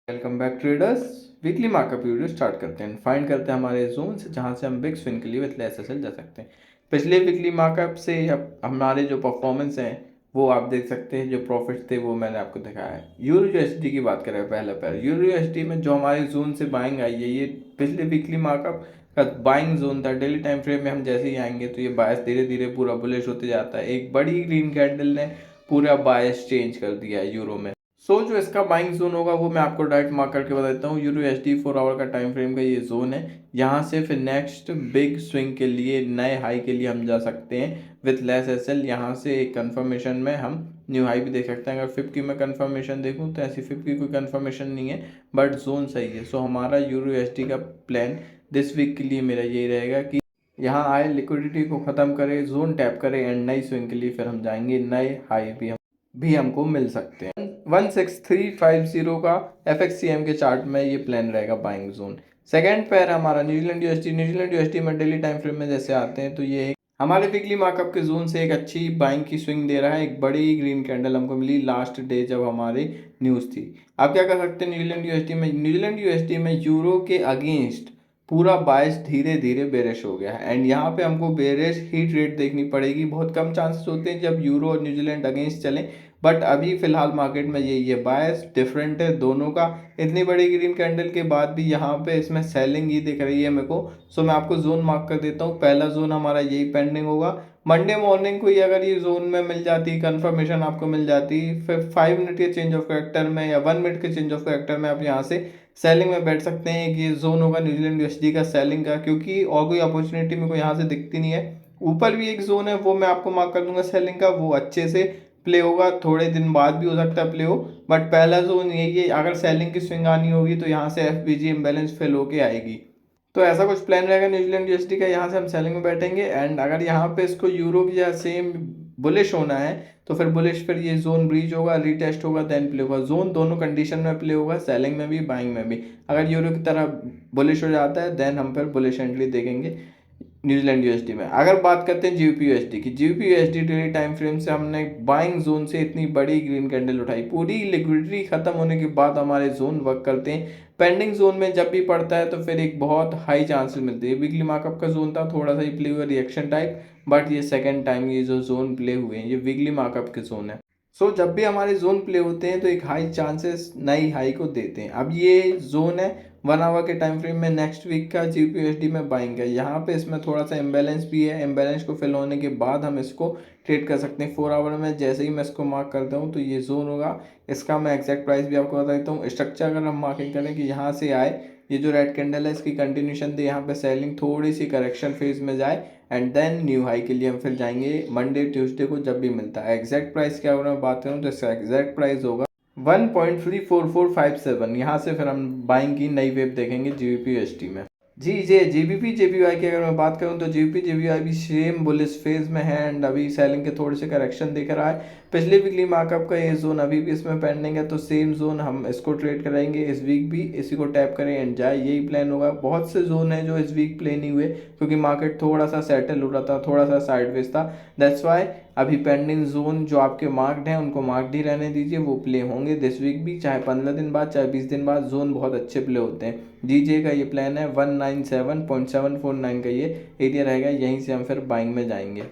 Welcome back traders. Weekly markup video start करते हैं। Find करते हैं हमारे जोन्स जहां से हम बिग स्विंग के लिए विद लेस एसएल जा सकते हैं। पिछले वीकली मार्कअप से अब हमारे जो परफॉर्मेंस हैं वो आप देख सकते हैं। जो प्रॉफिट थे वो मैंने आपको दिखाया है। यूरो यूएसडी की बात करें पहला पैर यूरो यूएसडी में जो हमारे जोन से बाइंग आई है, ये पिछले वीकली मार्कअप का बाइंग जोन था। डेली टाइम फ्रेम में हम जैसे ही आएंगे तो ये बायस धीरे धीरे पूरा बुलिश होते जाता है। एक बड़ी ग्रीन कैंडल ने पूरा बायस चेंज कर दिया है यूरो में। जो इसका बाइंग जोन होगा वो मैं आपको डायरेक्ट मार्क करके बता देता हूँ। यूरो एच डी 4 आवर का टाइम फ्रेम का ये जोन है। यहाँ से फिर नेक्स्ट बिग स्विंग के लिए नए हाई के लिए हम जा सकते हैं विथ लेस एस एल। यहाँ से एक कंफर्मेशन में हम न्यू हाई भी देख सकते हैं। अगर 50 में कंफर्मेशन देखूँ तो ऐसी 50 की कोई कंफर्मेशन नहीं है, बट जोन सही है। हमारा यूरो एच डी का प्लान दिस वीक के लिए मेरा यही रहेगा कि यहाँ आए, लिक्विडिटी को ख़त्म करे, जोन टैप करे एंड नई स्विंग के लिए फिर हम जाएंगे। नए हाई भी हमको मिल सकते हैं। 16350 का FXCM के चार्ट में ये प्लान रहेगा बाइंग जोन। सेकेंड पेयर हमारा न्यूजीलैंड यूएसडी। न्यूजीलैंड यूएसडी में डेली टाइम फ्रेम में जैसे आते हैं तो ये एक हमारे वीकली मार्कअप के जोन से एक अच्छी बाइंग की स्विंग दे रहा है। एक बड़ी ग्रीन कैंडल हमको मिली लास्ट डे जब हमारी न्यूज़ थी। आप क्या कर सकते हैं न्यूजीलैंड यूएसडी में? न्यूजीलैंड यूएसडी में यूरो के अगेंस्ट पूरा बायस धीरे धीरे बेरिश हो गया है एंड यहाँ पे हमको बेरिश ही ट्रेड देखनी पड़ेगी। बहुत कम चांसेस होते हैं जब यूरो और न्यूजीलैंड अगेंस्ट चलें, बट अभी फिलहाल मार्केट में ये बायस डिफरेंट है दोनों का। इतनी बड़ी ग्रीन कैंडल के बाद भी यहाँ पे इसमें सेलिंग ही दिख रही है मेरे को। मैं आपको जोन मार्क कर देता हूँ। पहला जोन हमारा यही पेंडिंग होगा। मंडे मॉर्निंग को ही अगर ये जोन में मिल जाती, कंफर्मेशन आपको मिल जाती, फिर 5 मिनट के चेंज ऑफ कैरेक्टर में या 1 मिनट के चेंज ऑफ कैरेक्टर में आप यहाँ से सेलिंग में बैठ सकते हैं। कि ये जोन होगा न्यूजीलैंड यूएसडी का सेलिंग का, क्योंकि और कोई अपॉर्चुनिटी मेरे को यहाँ से दिखती नहीं है। ऊपर भी एक जोन है वो मैं आपको मार्क कर दूंगा सेलिंग का, वो अच्छे से प्ले होगा। थोड़े दिन बाद भी हो सकता है प्ले हो, बट पहला जोन यही है। अगर सेलिंग की स्विंग आनी होगी तो यहाँ से एफबीजी इम्बैलेंस फिल होके आएगी। तो ऐसा कुछ प्लान रहेगा न्यूजीलैंड यूएसडी का। यहाँ से हम सेलिंग में बैठेंगे एंड अगर यहाँ पे इसको यूरो की या सेम बुलिश होना है तो फिर बुलिश, फिर ये जोन ब्रीच होगा, रीटेस्ट होगा, देन प्ले होगा। जोन दोनों कंडीशन में प्ले होगा, सेलिंग में भी बाइंग में भी। अगर यूरो की तरह बुलिश हो जाता है देन हम फिर बुलिश एंट्री देखेंगे न्यूजीलैंड यूएसडी में। अगर बात करते हैं जीबीपी यूएसडी की, GBP USD daily time frame से हमने बाइंग जोन से इतनी बड़ी ग्रीन कैंडल उठाई। पूरी लिक्विडिटी खत्म होने के बाद हमारे जोन वर्क करते हैं। पेंडिंग जोन में जब भी पड़ता है तो फिर एक बहुत हाई चांसेस मिलते हैं। वीकली मार्कअप का जोन था, थोड़ा सा ही प्ले हुआ रिएक्शन टाइप, बट ये सेकेंड टाइम ये जो जोन प्ले हुए हैं ये वीकली मार्कअप के जोन है। जब भी हमारे जोन प्ले होते हैं तो एक हाई चांसेस नई हाई को देते हैं। अब ये जोन है 1 आवर के टाइम फ्रेम में नेक्स्ट वीक का जीपीयूएसडी में बाइंग है। यहाँ पे इसमें थोड़ा सा इम्बैलेंस भी है। इम्बैलेंस को फिल होने के बाद हम इसको ट्रेड कर सकते हैं 4 आवर में। जैसे ही मैं इसको मार्क करता हूँ तो ये जोन होगा। इसका मैं एक्जैक्ट प्राइस भी आपको बता देता हूँ। स्ट्रक्चर अगर हम मार्किंग करें कि यहाँ से आए, ये जो रेड कैंडल है इसकी कंटिन्यूशन दे, यहाँ पे सेलिंग थोड़ी सी करेक्शन फेज में जाए एंड देन न्यू हाई के लिए हम फिर जाएंगे मंडे ट्यूसडे को जब भी मिलता है। एग्जैक्ट प्राइस क्या होगा मैं बात करूँ तो इसका एग्जैक्ट प्राइस होगा 1.34457। यहाँ से फिर हम बाइंग की नई वेव देखेंगे जीबीपी यूएसडी में। जीबीपी जेपीवाई की अगर मैं बात करूँ तो जीबीपी जेपीवाई भी सेम बुलिश फेज में है एंड अभी सेलिंग के थोड़े से करेक्शन दिख रहा है। पिछले वीकली मार्कअप का ये जोन अभी भी इसमें पेंडिंग है, तो सेम जोन हम इसको ट्रेड कराएंगे इस वीक भी। इसी को टैप करें एंड जाए, यही प्लान होगा। बहुत से जोन है जो इस वीक प्ले नहीं हुए क्योंकि मार्केट थोड़ा सा सेटल हो रहा था, थोड़ा सा साइडवेज था। दैट्स वाई अभी पेंडिंग जोन जो आपके मार्क्ड हैं उनको मार्क्ड ही रहने दीजिए, वो प्ले होंगे दिस वीक भी। चाहे 15 दिन बाद चाहे 20 दिन बाद, जोन बहुत अच्छे प्ले होते हैं। जीजे का ये प्लान है 197.749 का ये एरिया रहेगा, यहीं से हम फिर बाइंग में जाएंगे।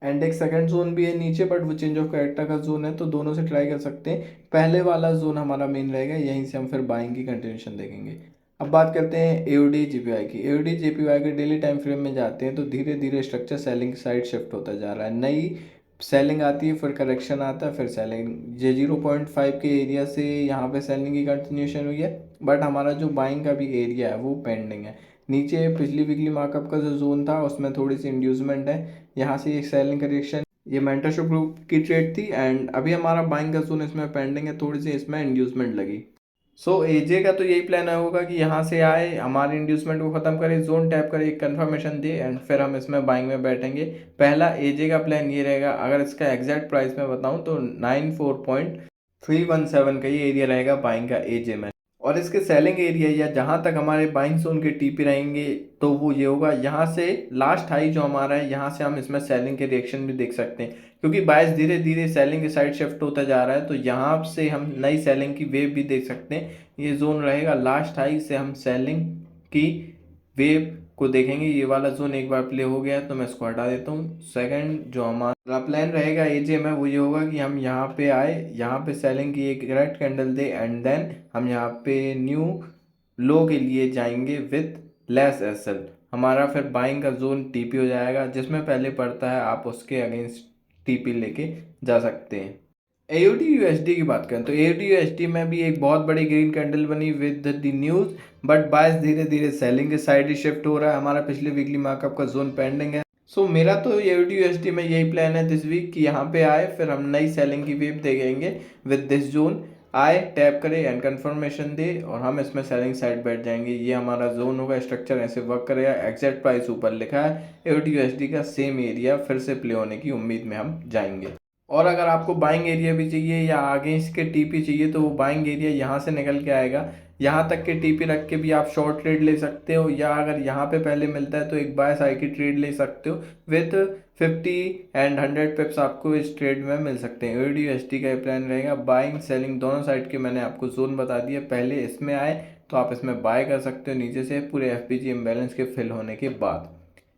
एंड एक सेकंड जोन भी है नीचे, बट वो चेंज ऑफ कैरेक्टर का जोन है, तो दोनों से ट्राई कर सकते हैं। पहले वाला जोन हमारा मेन रहेगा, यहीं से हम फिर बाइंग की कंटिन्यूशन देखेंगे। अब बात करते हैं एओडी जेपीवाई की। एओडी जेपीवाई के डेली टाइम फ्रेम में जाते हैं तो धीरे धीरे स्ट्रक्चर सेलिंग साइड शिफ्ट होता जा रहा है। नई सेलिंग आती है, फिर करेक्शन आता है, फिर सेलिंग। ये 0.5 के एरिया से यहाँ पे सेलिंग की कंटिन्यूशन हुई है, बट हमारा जो बाइंग का भी एरिया है वो पेंडिंग है। नीचे पिछली वीकली मार्कअप का जो जोन था उसमें थोड़ी सी इंड्यूसमेंट है। यहाँ से एक सेलिंग करेक्शन, ये मेंटरशिप ग्रुप की ट्रेड थी एंड अभी हमारा बाइंग का जोन इसमें पेंडिंग है, थोड़ी सी इसमें इंड्यूसमेंट लगी। एजे का तो यही प्लान होगा कि यहाँ से आए, हमारे इंड्यूसमेंट को खत्म करे, जोन टैप करे, एक कंफर्मेशन दे एंड फिर हम इसमें बाइंग में बैठेंगे। पहला एजे का प्लान ये रहेगा। अगर इसका एग्जैक्ट प्राइस मैं बताऊँ तो 94.317 का ये एरिया रहेगा बाइंग का एजे में। और इसके सेलिंग एरिया या जहाँ तक हमारे बाइंग जोन के टीपी रहेंगे तो वो ये होगा, यहाँ से लास्ट हाई जो हमारा है यहाँ से हम इसमें सेलिंग के रिएक्शन भी देख सकते हैं, क्योंकि बायस धीरे धीरे सेलिंग के साइड शिफ्ट होता जा रहा है, तो यहाँ से हम नई सेलिंग की वेव भी देख सकते हैं। ये जोन रहेगा लास्ट हाई से हम सेलिंग की वेव को देखेंगे। ये वाला जोन एक बार प्ले हो गया तो मैं इसको हटा देता हूँ। सेकंड जो हमारा प्लान रहेगा एजीएम है वो ये होगा कि हम यहाँ पे आए, यहाँ पे सेलिंग की एक रेड कैंडल दे एंड देन हम यहाँ पे न्यू लो के लिए जाएंगे विथ लेस एसएल। हमारा फिर बाइंग का जोन टीपी हो जाएगा, जिसमें पहले पड़ता है आप उसके अगेंस्ट टीपी लेके जा सकते हैं। एयूडी यूएसडी की बात करें तो एयूडी यूएसडी में भी एक बहुत बड़ी ग्रीन कैंडल बनी विद द न्यूज, बट बायस धीरे धीरे सेलिंग के साइड ही शिफ्ट हो रहा है। हमारा पिछले वीकली मार्कअप का जोन पेंडिंग है। सो मेरा तो एयूडी यूएसडी में यही प्लान है दिस वीक कि यहाँ पे आए, फिर हम नई सेलिंग की वेव देखेंगे विद दिस जोन। आए, टैप करे एंड कंफर्मेशन दे और हम इसमें सेलिंग साइड बैठ जाएंगे। ये हमारा जोन होगा, स्ट्रक्चर ऐसे वर्क करेगा। एग्जैक्ट प्राइस ऊपर लिखा है, एयूडी यूएसडी का सेम एरिया फिर से प्ले होने की उम्मीद में हम जाएंगे। और अगर आपको बाइंग एरिया भी चाहिए या आगे इसके टीपी चाहिए तो वो बाइंग एरिया यहाँ से निकल के आएगा। यहाँ तक के टीपी रख के भी आप शॉर्ट ट्रेड ले सकते हो, या अगर यहाँ पे पहले मिलता है तो एक बाय साइड की ट्रेड ले सकते हो विथ 50 एंड 100 पिप्स आपको इस ट्रेड में मिल सकते हैं। यूएसडी का प्लान रहेगा। बाइंग सेलिंग दोनों साइड के मैंने आपको जोन बता दिया। पहले इसमें आए तो आप इसमें बाय कर सकते हो नीचे से पूरे एफपीजी इम्बैलेंस के फिल होने के बाद।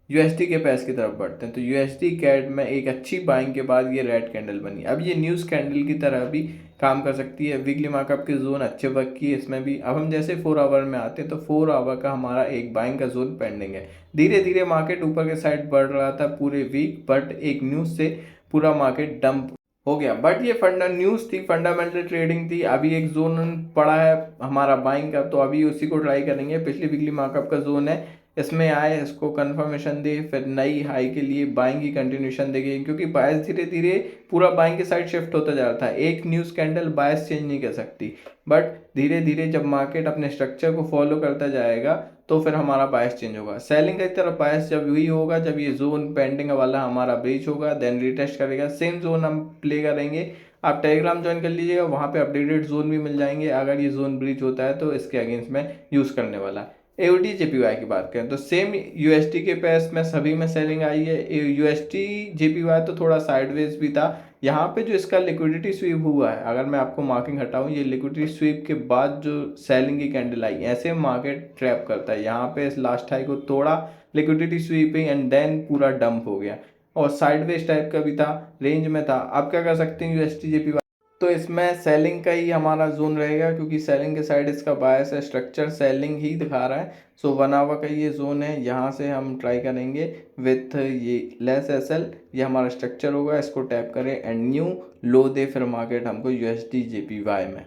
यूएसडी के पैस की तरफ बढ़ते हैं तो यूएसडी कैट में एक अच्छी बाइंग के बाद ये रेड कैंडल बनी। अब ये न्यूज़ कैंडल की तरह भी काम कर सकती है। वीकली मार्कअप के जोन अच्छे वर्क किए इसमें भी। अब हम जैसे 4 आवर में आते हैं तो 4 आवर का हमारा एक बाइंग का जोन पेंडिंग है। धीरे धीरे मार्केट ऊपर के साइड बढ़ रहा था पूरे वीक, बट एक न्यूज़ से पूरा मार्केट डंप हो गया। बट ये न्यूज़ थी, फंडामेंटल ट्रेडिंग थी। अभी एक जोन पड़ा है हमारा बाइंग का, तो अभी उसी को ट्राई करेंगे। पिछली वीकली मार्कअप का जोन है, इसमें आए, इसको कंफर्मेशन दे, फिर नई हाई के लिए बाइंग की कंटिन्यूशन देंगे, क्योंकि बायस धीरे धीरे पूरा बाइंग के साइड शिफ्ट होता जा रहा था। एक न्यूज़ कैंडल बायस चेंज नहीं कर सकती, बट धीरे धीरे जब मार्केट अपने स्ट्रक्चर को फॉलो करता जाएगा तो फिर हमारा बायस चेंज होगा। सेलिंग की तरफ बायस जब हुई होगा जब ये जोन पेंडिंग वाला हमारा ब्रीच होगा, देन रिटेस्ट करेगा, सेम जोन हम प्ले करेंगे। आप टेलीग्राम ज्वाइन कर लीजिएगा, वहाँ पे अपडेटेड जोन भी मिल जाएंगे। अगर ये जोन ब्रीच होता है तो इसके अगेंस्ट में यूज़ करने वाला। एओडी जेपीवाई की बात करें तो सेम यूएसटी के पेस में सभी में सेलिंग आई है। यूएसटी जेपीवाई तो थोड़ा साइडवेज भी था। यहाँ पे जो इसका लिक्विडिटी स्वीप हुआ है, अगर मैं आपको मार्किंग हटाऊं, ये लिक्विडिटी स्वीप के बाद जो सेलिंग की कैंडल आई, ऐसे मार्केट ट्रैप करता है। यहाँ पे इस लास्ट हाई को तोड़ा, लिक्विडिटी स्वीपिंग एंड देन पूरा डंप हो गया और साइडवेज टाइप का भी था, रेंज में था। आप क्या कर सकते हैं यूएसटी जेपीवाई, तो इसमें सेलिंग का ही हमारा जोन रहेगा, क्योंकि सेलिंग के साइड इसका बायस है, स्ट्रक्चर सेलिंग ही दिखा रहा है। सो 1 आवर का ये जोन है, यहाँ से हम ट्राई करेंगे विथ ये लेस एसएल। ये हमारा स्ट्रक्चर होगा, इसको टैप करें एंड न्यू लो दे, फिर मार्केट हमको यूएसडी जेपीवाई में।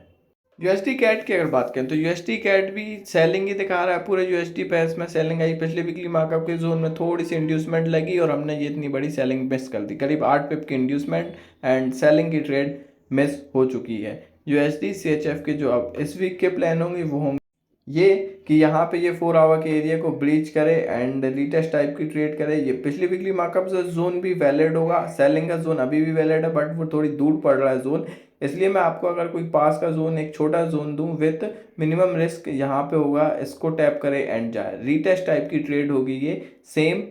यूएसडी कैट की अगर बात करें तो यूएसडी कैट भी सेलिंग ही दिखा रहा है। पूरे यूएसडी पेस में सेलिंग आई। पिछले वीकली मार्कअप के जोन में थोड़ी सी इंड्यूसमेंट लगी और हमने ये इतनी बड़ी सेलिंग मिस कर दी, करीब 8 पिप की इंड्यूसमेंट एंड सेलिंग की ट्रेड मिस हो चुकी है। यूएसडी सीएचएफ के जो अब इस वीक के प्लान होंगे वो होंगे ये कि यहाँ पे ये 4 आवर के एरिया को ब्रीच करे एंड रीटेस्ट टाइप की ट्रेड करे। ये पिछली वीकली मार्कअप जोन भी वैलिड होगा, सेलिंग का जोन अभी भी वैलिड है, बट वो थोड़ी दूर पड़ रहा है जोन। इसलिए मैं आपको अगर कोई पास का जोन, एक छोटा जोन दूं विथ मिनिमम रिस्क, यहाँ पे होगा, इसको टैप करे एंड जाए। रीटेस्ट टाइप की ट्रेड होगी ये सेम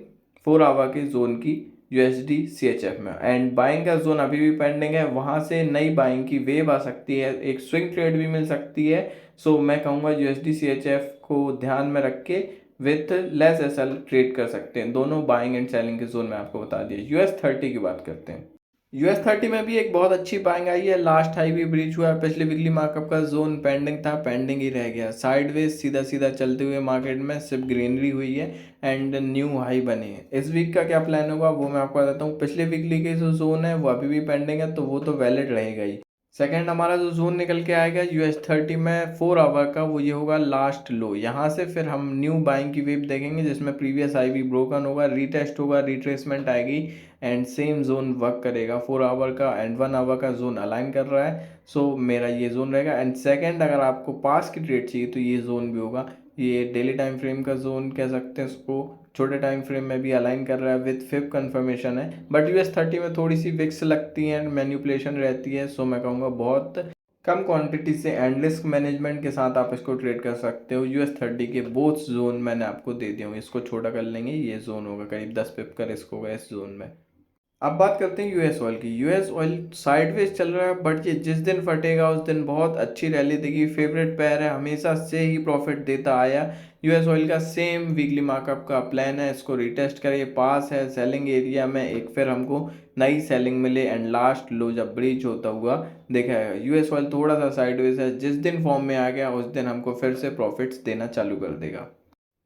4 आवर के जोन की यूएसडी सीएचएफ में। एंड बाइंग का जोन अभी भी पेंडिंग है, वहाँ से नई बाइंग की वेव आ सकती है, एक स्विंग ट्रेड भी मिल सकती है। सो मैं कहूँगा यूएसडी सीएचएफ को ध्यान में रख के विथ लेस एसएल ट्रेड कर सकते हैं। दोनों बाइंग एंड सेलिंग के जोन में आपको बता दिए। US30 की बात करते हैं। US30 में भी एक बहुत अच्छी बाइंग आई है। लास्ट हाई भी ब्रीच हुआ है। पिछले वीकली मार्कअप का जोन पेंडिंग था, पेंडिंग ही रह गया। साइडवेज सीधा सीधा चलते हुए मार्केट में सिर्फ ग्रीनरी हुई है एंड न्यू हाई बने हैं। इस वीक का क्या प्लान होगा वो मैं आपको बताता हूँ। पिछले वीकली के जो जोन है वो अभी भी पेंडिंग है, तो वो तो वैलिड रहेगा ही। सेकंड हमारा जो जोन निकल के आएगा US30 में 4 आवर का, वो ये होगा लास्ट लो। यहाँ से फिर हम न्यू बाइंग की वेव देखेंगे जिसमें प्रीवियस हाई भी ब्रोकन होगा, रीटेस्ट होगा, रिट्रेसमेंट आएगी एंड सेम जोन वर्क करेगा। 4 आवर का एंड 1 आवर का जोन अलाइन कर रहा है। सो मेरा ये जोन रहेगा। एंड सेकेंड, अगर आपको पास की ट्रेड चाहिए तो ये जोन भी होगा। ये डेली टाइम फ्रेम का जोन कह सकते हैं इसको, छोटे टाइम फ्रेम में भी अलाइन कर रहा है विथ 5 कंफर्मेशन है। बट US30 में थोड़ी सी विक्स लगती है, मैन्युपुलेशन रहती है। सो मैं कहूँगा बहुत कम क्वांटिटी से एंड रिस्क मैनेजमेंट के साथ आप इसको ट्रेड कर सकते हो। US30 के बोथ जोन मैंने आपको दे दिए हूँ, इसको छोटा कर लेंगे, ये जोन होगा करीब 10 पिप का रिस्क होगा इस जोन में। अब बात करते हैं यूएस ऑयल की। यूएस ऑयल साइडवेज चल रहा है, बट ये जिस दिन फटेगा उस दिन बहुत अच्छी रैली देगी। फेवरेट पेयर है, हमेशा से ही प्रॉफिट देता आया। यूएस ऑयल का सेम वीकली मार्कअप का प्लान है, इसको रिटेस्ट करिए, पास है सेलिंग एरिया में, एक फिर हमको नई सेलिंग मिले एंड लास्ट लो जब ब्रीच होता हुआ देखा है। यूएस ऑयल थोड़ा सा साइडवेज है, जिस दिन फॉर्म में आ गया उस दिन हमको फिर से प्रॉफिट्स देना चालू कर देगा।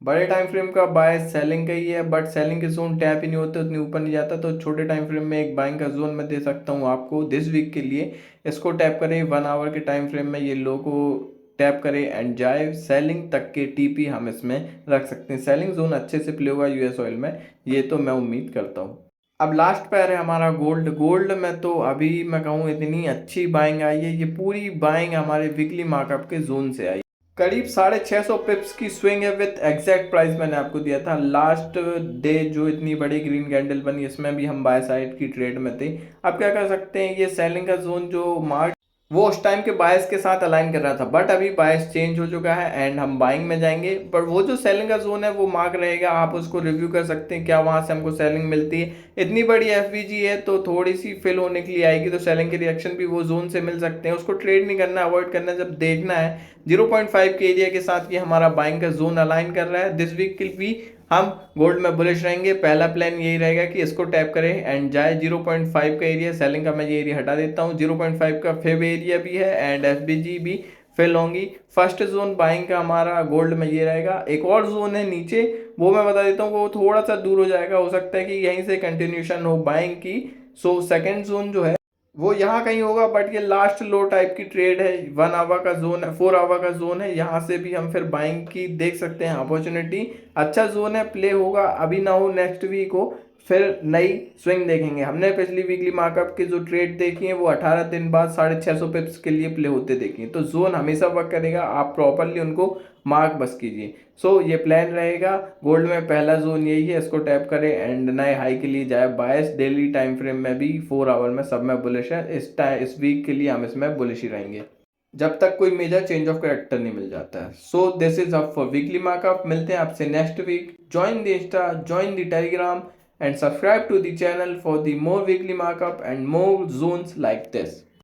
बड़े टाइम फ्रेम का बाय सेलिंग का ही है, बट सेलिंग के जोन टैप ही नहीं होते, उतनी ऊपर नहीं जाता, तो छोटे टाइम फ्रेम में एक बाइंग का जोन मैं दे सकता हूँ आपको दिस वीक के लिए। इसको टैप करें 1 आवर के टाइम फ्रेम में, ये लो को टैप करें एंड जाए सेलिंग तक के टीपी हम इसमें रख सकते हैं। सेलिंग जोन अच्छे से प्ले होगा यूएस ऑयल में, ये तो मैं उम्मीद करता हूँ। अब लास्ट पैर है हमारा गोल्ड। गोल्ड में तो अभी मैं कहूँ इतनी अच्छी बाइंग आई है, ये पूरी बाइंग हमारे वीकली मार्कअप के जोन से आई, करीब 650 पिप्स की स्विंग है विथ एग्जैक्ट प्राइस मैंने आपको दिया था लास्ट डे। जो इतनी बड़ी ग्रीन कैंडल बनी इसमें भी हम बाय साइड की ट्रेड में थे। अब क्या कर सकते हैं, ये सेलिंग का जोन जो मार्क वो उस टाइम के बायस के साथ अलाइन कर रहा था, बट अभी बायस चेंज हो चुका है एंड हम बाइंग में जाएंगे। पर वो जो सेलिंग का जोन है वो मार्क रहेगा, आप उसको रिव्यू कर सकते हैं क्या वहां से हमको सेलिंग मिलती है। इतनी बड़ी एफवीजी है तो थोड़ी सी फिल होने के लिए आएगी, तो सेलिंग के रिएक्शन भी वो जोन से मिल सकते हैं। उसको ट्रेड नहीं करना, अवॉइड करना, जब देखना है 0.5 के एरिया के साथ ये हमारा बाइंग का जोन अलाइन कर रहा है। दिस वीक के भी हम गोल्ड में बुलिश रहेंगे। पहला प्लान यही रहेगा कि इसको टैप करें एंड जाए 0.5 का एरिया, सेलिंग का मैं ये एरिया हटा देता हूँ। 0.5 का फेब एरिया भी है एंड एफबीजी भी फिल होंगी। फर्स्ट जोन बाइंग का हमारा गोल्ड में ये रहेगा। एक और जोन है नीचे, वो मैं बता देता हूँ, वो थोड़ा सा दूर हो जाएगा, हो सकता है कि यहीं से कंटिन्यूशन हो बाइंग की। सो सेकेंड जोन जो है वो यहाँ कहीं होगा, बट ये लास्ट लो टाइप की ट्रेड है। 1 आवर का जोन है, 4 आवर का जोन है, यहाँ से भी हम फिर बाइंग की देख सकते हैं अपॉर्चुनिटी। अच्छा जोन है, प्ले होगा, अभी ना हो नेक्स्ट वीक हो, फिर नई स्विंग देखेंगे। हमने पिछली वीकली मार्कअप की जो ट्रेड देखी है वो 18 दिन बाद 650 पिप्स के लिए प्ले होते देखे हैं, तो जोन हमेशा वर्क करेगा, आप प्रॉपरली उनको मार्क बस कीजिए। सो ये प्लान रहेगा। गोल्ड में पहला जोन यही है, इसको टैप करें एंड नए हाई के लिए जाए बायस। डेली टाइम फ्रेम में भी 4 आवर में सब में बुलिश है, इस वीक के लिए हम इसमें बुलिश ही रहेंगे जब तक कोई मेजर चेंज ऑफ कैरेक्टर नहीं मिल जाता है। So this is up for weekly markup. मिलते हैं आपसे next week. Join the Insta, join the Telegram and subscribe to the channel for the more weekly markup and more zones like this.